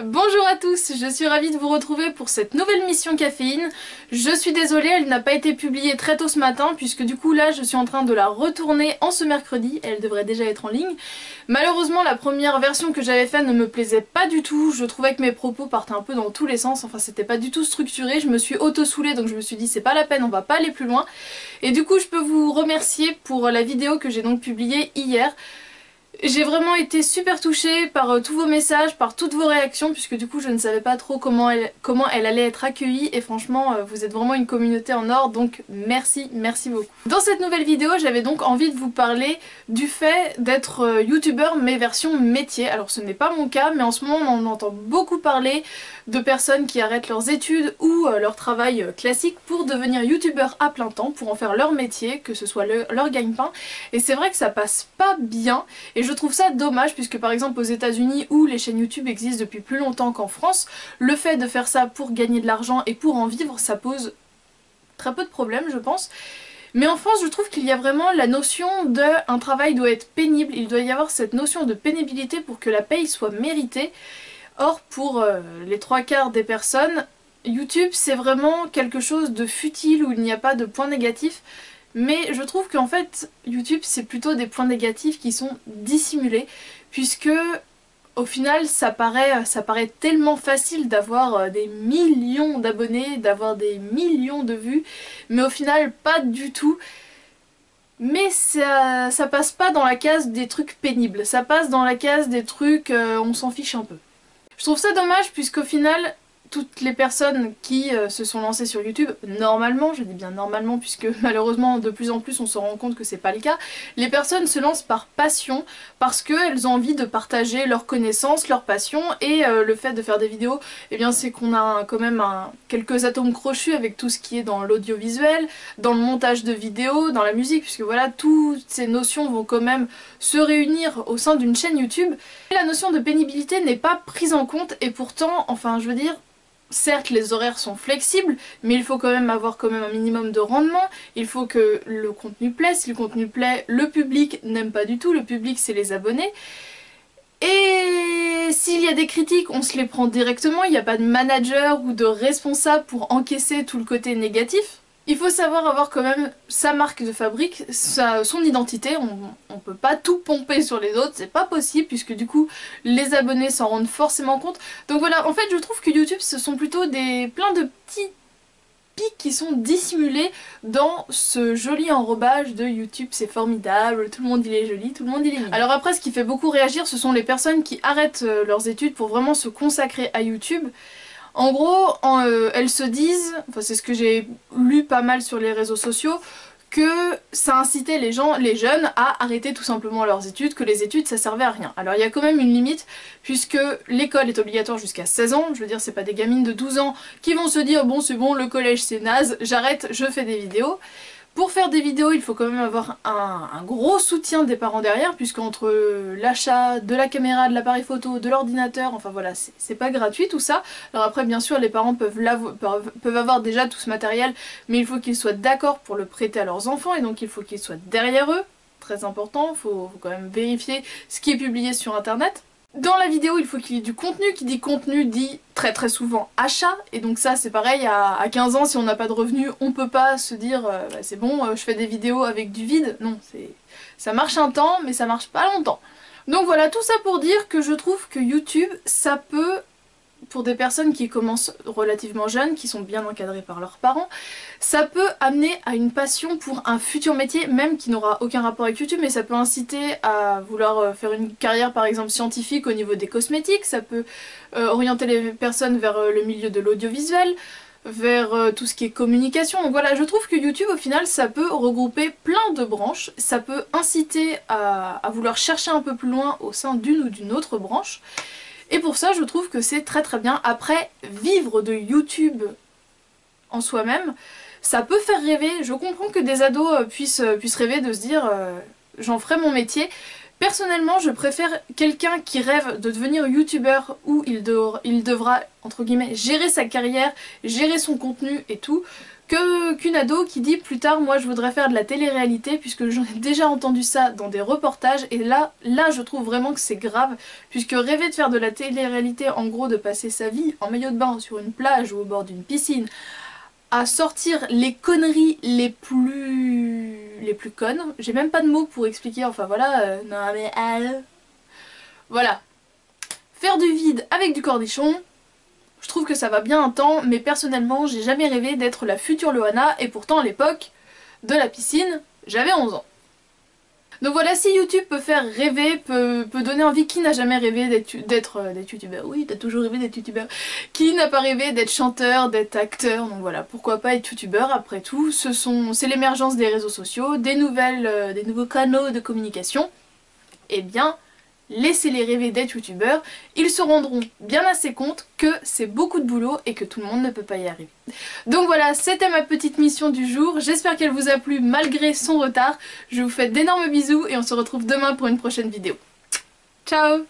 Bonjour à tous, je suis ravie de vous retrouver pour cette nouvelle mission caféine. Je suis désolée, elle n'a pas été publiée très tôt ce matin puisque du coup là je suis en train de la retourner en ce mercredi, elle devrait déjà être en ligne. Malheureusement la première version que j'avais faite ne me plaisait pas du tout, je trouvais que mes propos partaient un peu dans tous les sens, enfin c'était pas du tout structuré, je me suis auto-saoulée donc je me suis dit c'est pas la peine, on va pas aller plus loin. Et du coup je peux vous remercier pour la vidéo que j'ai donc publiée hier. J'ai vraiment été super touchée par tous vos messages, par toutes vos réactions, puisque du coup je ne savais pas trop comment elle allait être accueillie et franchement vous êtes vraiment une communauté en or, donc merci beaucoup. Dans cette nouvelle vidéo j'avais donc envie de vous parler du fait d'être youtubeur mais version métier. Alors ce n'est pas mon cas mais en ce moment on en entend beaucoup parler de personnes qui arrêtent leurs études ou leur travail classique pour devenir youtubeur à plein temps, pour en faire leur métier, que ce soit leur gagne-pain. Et c'est vrai que ça passe pas bien et je trouve ça dommage puisque par exemple aux États-Unis où les chaînes YouTube existent depuis plus longtemps qu'en France, le fait de faire ça pour gagner de l'argent et pour en vivre, ça pose très peu de problèmes je pense. Mais en France je trouve qu'il y a vraiment la notion de un travail doit être pénible, il doit y avoir cette notion de pénibilité pour que la paye soit méritée. Or pour les trois quarts des personnes, YouTube c'est vraiment quelque chose de futile où il n'y a pas de points négatifs. Mais je trouve qu'en fait YouTube c'est plutôt des points négatifs qui sont dissimulés puisque au final ça paraît tellement facile d'avoir des millions d'abonnés, d'avoir des millions de vues, mais au final pas du tout. Mais ça passe pas dans la case des trucs pénibles, ça passe dans la case des trucs on s'en fiche un peu. Je trouve ça dommage puisqu'au final, toutes les personnes qui se sont lancées sur YouTube, normalement, je dis bien normalement puisque malheureusement de plus en plus on se rend compte que c'est pas le cas, les personnes se lancent par passion parce qu'elles ont envie de partager leurs connaissances, leurs passions et le fait de faire des vidéos, eh bien c'est qu'on a quand même quelques atomes crochus avec tout ce qui est dans l'audiovisuel, dans le montage de vidéos, dans la musique, puisque voilà, toutes ces notions vont quand même se réunir au sein d'une chaîne YouTube. Et la notion de pénibilité n'est pas prise en compte et pourtant, enfin je veux dire, certes les horaires sont flexibles, mais il faut quand même avoir un minimum de rendement, il faut que le contenu plaise, si le contenu plaît, le public n'aime pas du tout, le public c'est les abonnés. Et s'il y a des critiques, on se les prend directement, il n'y a pas de manager ou de responsable pour encaisser tout le côté négatif. Il faut savoir avoir quand même sa marque de fabrique, son identité, on peut pas tout pomper sur les autres, c'est pas possible puisque du coup les abonnés s'en rendent forcément compte. Donc voilà, en fait je trouve que YouTube ce sont plutôt plein de petits pics qui sont dissimulés dans ce joli enrobage de YouTube, c'est formidable, tout le monde il est joli, tout le monde il est mignon. Alors après ce qui fait beaucoup réagir ce sont les personnes qui arrêtent leurs études pour vraiment se consacrer à YouTube. En gros, elles se disent, enfin c'est ce que j'ai lu pas mal sur les réseaux sociaux, que ça incitait les jeunes à arrêter tout simplement leurs études, que les études ça servait à rien. Alors il y a quand même une limite, puisque l'école est obligatoire jusqu'à 16 ans, je veux dire c'est pas des gamines de 12 ans qui vont se dire bon c'est bon le collège c'est naze, j'arrête, je fais des vidéos. Pour faire des vidéos, il faut quand même avoir un gros soutien des parents derrière, puisqu'entre l'achat de la caméra, de l'appareil photo, de l'ordinateur, enfin voilà, c'est pas gratuit tout ça. Alors après, bien sûr, les parents peuvent avoir déjà tout ce matériel, mais il faut qu'ils soient d'accord pour le prêter à leurs enfants, et donc il faut qu'ils soient derrière eux, très important, faut quand même vérifier ce qui est publié sur internet. Dans la vidéo il faut qu'il y ait du contenu, qui dit contenu dit très souvent achat, et donc ça c'est pareil, à 15 ans si on n'a pas de revenus on peut pas se dire bah, c'est bon je fais des vidéos avec du vide, non, ça marche un temps mais ça marche pas longtemps. Donc voilà, tout ça pour dire que je trouve que YouTube ça peut, pour des personnes qui commencent relativement jeunes, qui sont bien encadrées par leurs parents, ça peut amener à une passion pour un futur métier, même qui n'aura aucun rapport avec YouTube, mais ça peut inciter à vouloir faire une carrière par exemple scientifique au niveau des cosmétiques, ça peut orienter les personnes vers le milieu de l'audiovisuel, vers tout ce qui est communication. Donc voilà, je trouve que YouTube au final ça peut regrouper plein de branches, ça peut inciter à vouloir chercher un peu plus loin au sein d'une ou d'une autre branche. Et pour ça je trouve que c'est très bien. Après, vivre de YouTube en soi-même, ça peut faire rêver. Je comprends que des ados puissent rêver de se dire j'en ferai mon métier. Personnellement, je préfère quelqu'un qui rêve de devenir youtubeur où il devra, entre guillemets, gérer sa carrière, gérer son contenu et tout, qu'une ado qui dit plus tard moi je voudrais faire de la télé-réalité, puisque j'en ai déjà entendu ça dans des reportages et là je trouve vraiment que c'est grave, puisque rêver de faire de la télé-réalité, en gros de passer sa vie en maillot de bain sur une plage ou au bord d'une piscine à sortir les conneries les plus connes, j'ai même pas de mots pour expliquer, enfin voilà, non mais voilà, faire du vide avec du cornichon. Je trouve que ça va bien un temps, mais personnellement, j'ai jamais rêvé d'être la future Loana, et pourtant à l'époque de la piscine, j'avais 11 ans. Donc voilà, si YouTube peut faire rêver, peut donner envie, qui n'a jamais rêvé d'être youtubeur? Oui, t'as toujours rêvé d'être youtubeur. Qui n'a pas rêvé d'être chanteur, d'être acteur? Donc voilà, pourquoi pas être youtubeur après tout. C'est l'émergence des réseaux sociaux, des nouveaux canaux de communication. Eh bien, laissez-les rêver d'être youtubeurs, ils se rendront bien assez compte que c'est beaucoup de boulot et que tout le monde ne peut pas y arriver. Donc voilà, c'était ma petite mission du jour, j'espère qu'elle vous a plu malgré son retard. Je vous fais d'énormes bisous et on se retrouve demain pour une prochaine vidéo. Ciao!